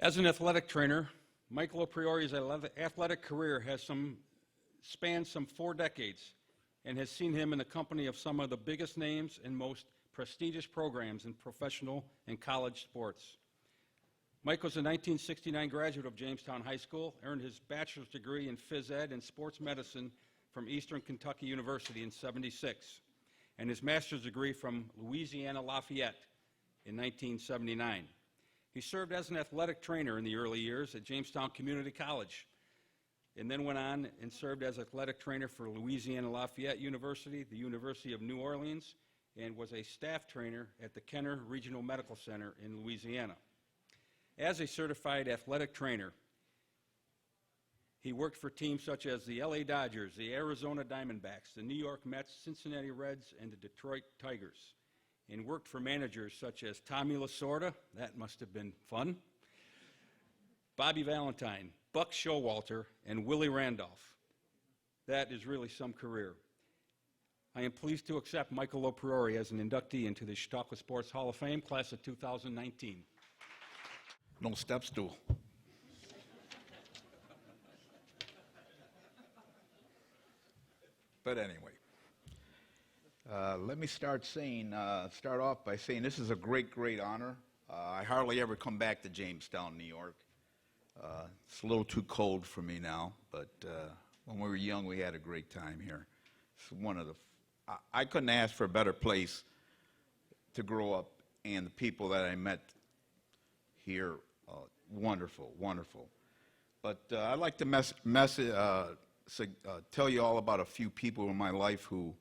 As an athletic trainer, Mike Lopriore's athletic career has spanned some 4 decades and has seen him in the company of some of the biggest names and most prestigious programs in professional and college sports. Mike was a 1969 graduate of Jamestown High School, earned his bachelor's degree in phys ed and sports medicine from Eastern Kentucky University in '76, and his master's degree from Louisiana Lafayette in 1979. He served as an athletic trainer in the early years at Jamestown Community College, and then went on and served as athletic trainer for Louisiana Lafayette University, the University of New Orleans, and was a staff trainer at the Kenner Regional Medical Center in Louisiana. As a certified athletic trainer, he worked for teams such as the LA Dodgers, the Arizona Diamondbacks, the New York Mets, Cincinnati Reds, and the Detroit Tigers, and worked for managers such as Tommy Lasorda, that must have been fun, Bobby Valentine, Buck Showalter, and Willie Randolph. That is really some career. I am pleased to accept Michael Lopriore as an inductee into the Chautauqua Sports Hall of Fame, class of 2019. No step stool. But anyway, let me start off by saying this is a great, great honor. I hardly ever come back to Jamestown, New York. It's a little too cold for me now, but when we were young, we had a great time here. It's one of the, I couldn't ask for a better place to grow up, and the people that I met here, wonderful, wonderful. But I'd like to tell you all about a few people in my life who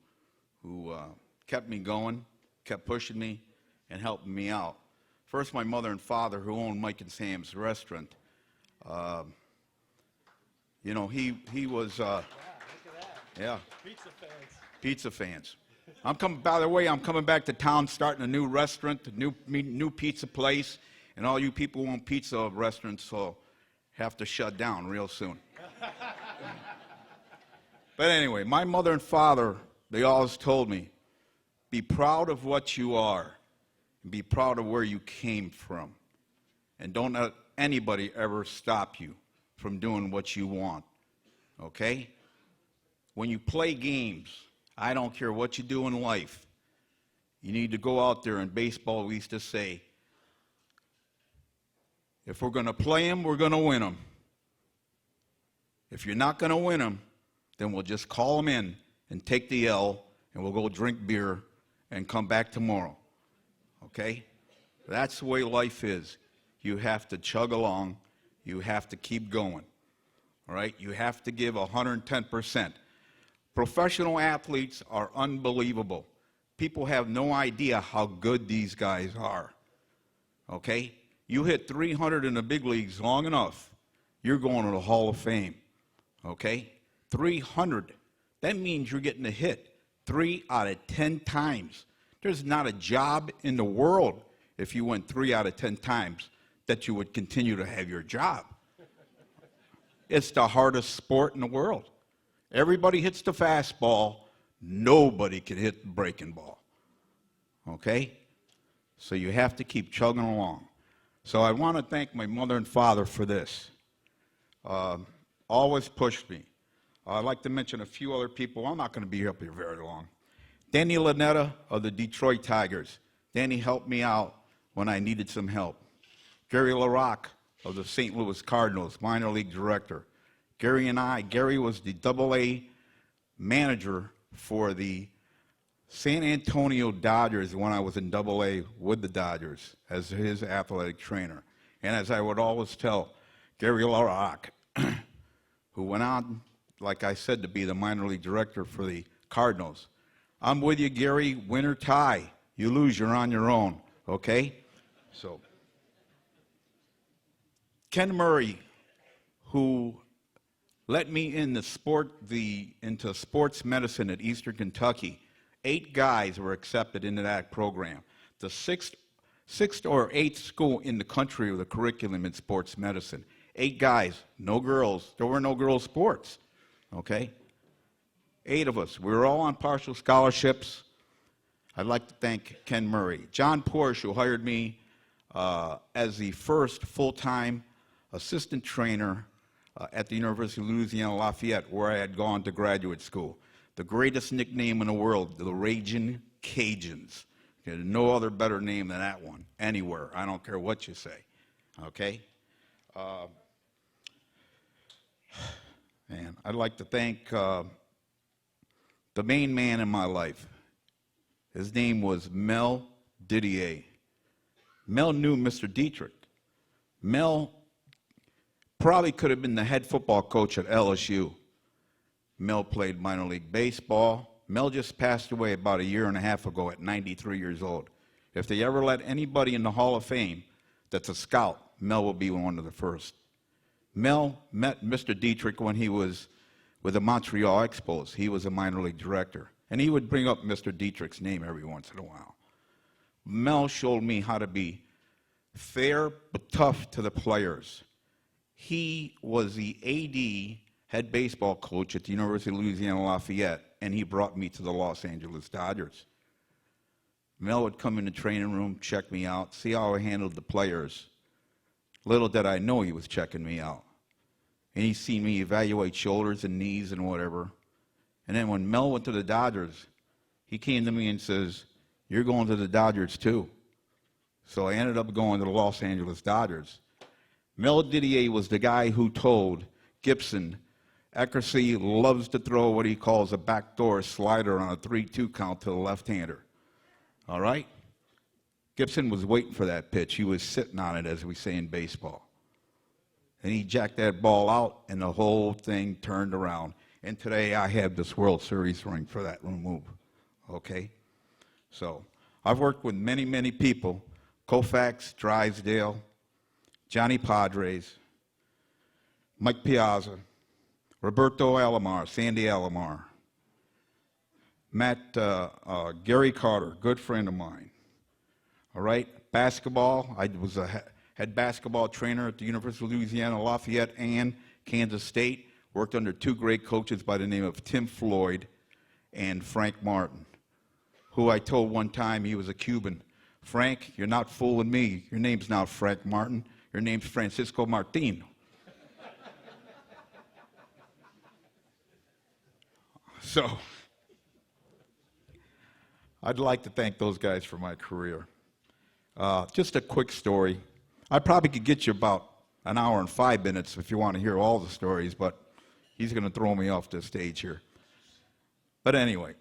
kept me going, kept pushing me, and helping me out. First, my mother and father, who owned Mike and Sam's restaurant. You know, he was, wow, look at that. yeah. Pizza fans. Pizza fans. By the way, I'm coming back to town, starting a new restaurant, a new pizza place, and all you people who own pizza restaurants will have to shut down real soon. But anyway, my mother and father, they always told me, be proud of what you are, and be proud of where you came from, and don't let anybody ever stop you from doing what you want, okay? When you play games, I don't care what you do in life, you need to go out there. In baseball, we used to say, if we're going to play them, we're going to win them. If you're not going to win them, then we'll just call them in and take the L, and we'll go drink beer and come back tomorrow, okay? That's the way life is. You have to chug along. You have to keep going, all right? You have to give 110%. Professional athletes are unbelievable. People have no idea how good these guys are, okay? You hit 300 in the big leagues long enough, you're going to the Hall of Fame, okay? 300. That means you're getting a hit 3 out of 10 times. There's not a job in the world, if you went 3 out of 10 times, that you would continue to have your job. It's the hardest sport in the world. Everybody hits the fastball. Nobody can hit the breaking ball, okay? So you have to keep chugging along. So I want to thank my mother and father for this. Always pushed me. I'd like to mention a few other people. I'm not going to be up here very long. Danny Lanetta of the Detroit Tigers. Danny helped me out when I needed some help. Gary LaRocque of the St. Louis Cardinals, minor league director. Gary was the AA manager for the San Antonio Dodgers when I was in AA with the Dodgers as his athletic trainer. And as I would always tell Gary LaRocque, who went on, like I said, to be the minor league director for the Cardinals, I'm with you, Gary, win or tie. You lose, you're on your own, okay? So, Ken Murray, who let me into sports medicine at Eastern Kentucky. 8 guys were accepted into that program. The sixth or eighth school in the country with a curriculum in sports medicine. 8 guys, no girls. There were no girls' sports, okay? 8 of us. We were all on partial scholarships. I'd like to thank Ken Murray. John Porsche, who hired me as the first full-time assistant trainer at the University of Louisiana Lafayette, where I had gone to graduate school. The greatest nickname in the world, the Raging Cajuns. There's no other better name than that one, anywhere. I don't care what you say, okay? And I'd like to thank the main man in my life. His name was Mel Didier. Mel knew Mr. Dietrich. Mel probably could have been the head football coach at LSU. Mel played minor league baseball. Mel just passed away about a year and a half ago at 93 years old. If they ever let anybody in the Hall of Fame that's a scout, Mel will be one of the first. Mel met Mr. Dietrich when he was with the Montreal Expos. He was a minor league director. And he would bring up Mr. Dietrich's name every once in a while. Mel showed me how to be fair but tough to the players. He was the AD, head baseball coach at the University of Louisiana Lafayette, and he brought me to the Los Angeles Dodgers. Mel would come in the training room, check me out, see how I handled the players. Little did I know he was checking me out. And he seen me evaluate shoulders and knees and whatever. And then when Mel went to the Dodgers, he came to me and says, "You're going to the Dodgers too." So I ended up going to the Los Angeles Dodgers. Mel Didier was the guy who told Gibson, Eckersy loves to throw what he calls a backdoor slider on a 3-2 count to the left-hander. All right? Gibson was waiting for that pitch. He was sitting on it, as we say in baseball. And he jacked that ball out, and the whole thing turned around. And today I have this World Series ring for that move. Okay? So I've worked with many, many people. Koufax, Drysdale, Johnny Padres, Mike Piazza, Roberto Alomar, Sandy Alomar, Gary Carter, good friend of mine. All right? Basketball, I was a head basketball trainer at the University of Louisiana Lafayette and Kansas State. Worked under two great coaches by the name of Tim Floyd and Frank Martin, who I told one time he was a Cuban. "Frank, you're not fooling me. Your name's not Frank Martin. Your name's Francisco Martin." So I'd like to thank those guys for my career. Just a quick story. I probably could get you about an hour and 5 minutes if you want to hear all the stories, but he's going to throw me off the stage here. But anyway,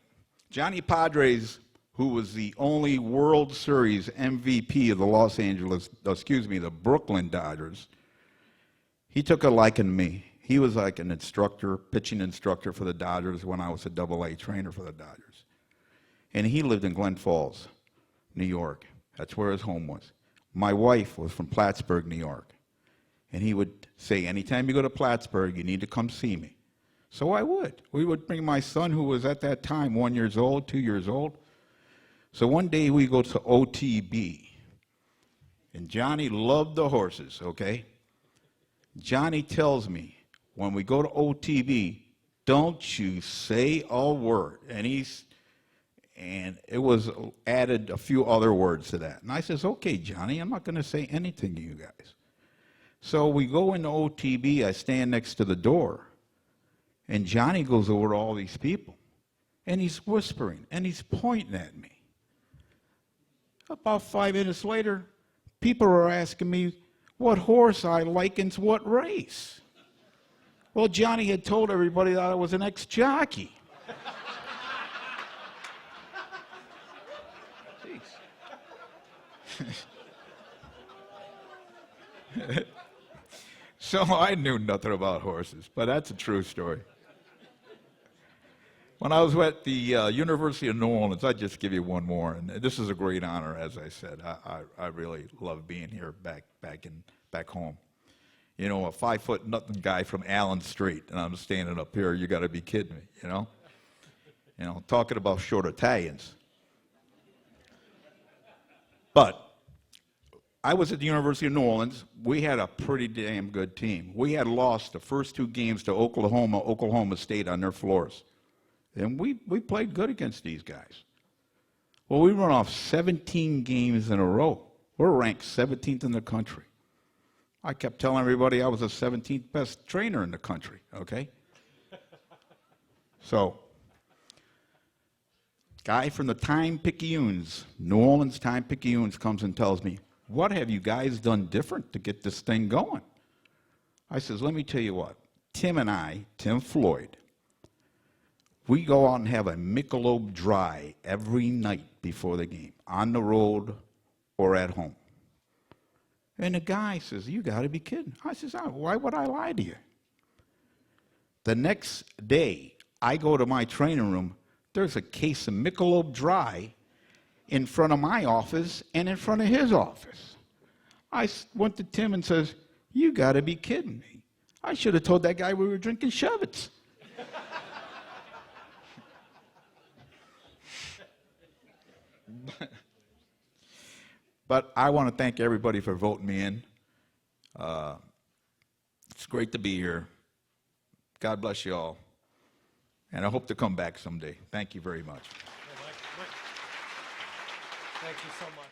Johnny Padres, who was the only World Series MVP of the Brooklyn Dodgers, he took a liking to me. He was like an instructor, pitching instructor for the Dodgers when I was a AA trainer for the Dodgers. And he lived in Glen Falls, New York. That's where his home was. My wife was from Plattsburgh, New York. And he would say, "Anytime you go to Plattsburgh, you need to come see me." So I would. We would bring my son, who was at that time 1 year old, 2 years old. So one day we go to OTB. And Johnny loved the horses, okay? Johnny tells me, when we go to OTB, "Don't you say a word." And it was added a few other words to that. And I says, "Okay, Johnny, I'm not going to say anything to you guys." So we go into OTB, I stand next to the door, and Johnny goes over to all these people, and he's whispering, and he's pointing at me. About 5 minutes later, people are asking me what horse I like and what race. Well, Johnny had told everybody that I was an ex-jockey. So I knew nothing about horses, but that's a true story. When I was at the University of New Orleans, I'd just give you one more, and this is a great honor, as I said. I really love being here back home. You know, a 5-foot-nothing guy from Allen Street, and I'm standing up here. You got to be kidding me, you know? You know, talking about short Italians. But I was at the University of New Orleans. We had a pretty damn good team. We had lost the first 2 games to Oklahoma State on their floors. And we played good against these guys. Well, we run off 17 games in a row. We're ranked 17th in the country. I kept telling everybody I was the 17th best trainer in the country, okay? So, guy from the Time-Picayunes, New Orleans Time-Picayunes, comes and tells me, what have you guys done different to get this thing going? I says, let me tell you what. Tim and I, Tim Floyd, we go out and have a Michelob Dry every night before the game, on the road or at home. And the guy says, you got to be kidding. I says, oh, why would I lie to you? The next day, I go to my training room, there's a case of Michelob Dry in front of my office and in front of his office. I went to Tim and says, you got to be kidding me. I should have told that guy we were drinking Chevets. But I want to thank everybody for voting me in. It's great to be here. God bless you all. And I hope to come back someday. Thank you very much. Thank you so much.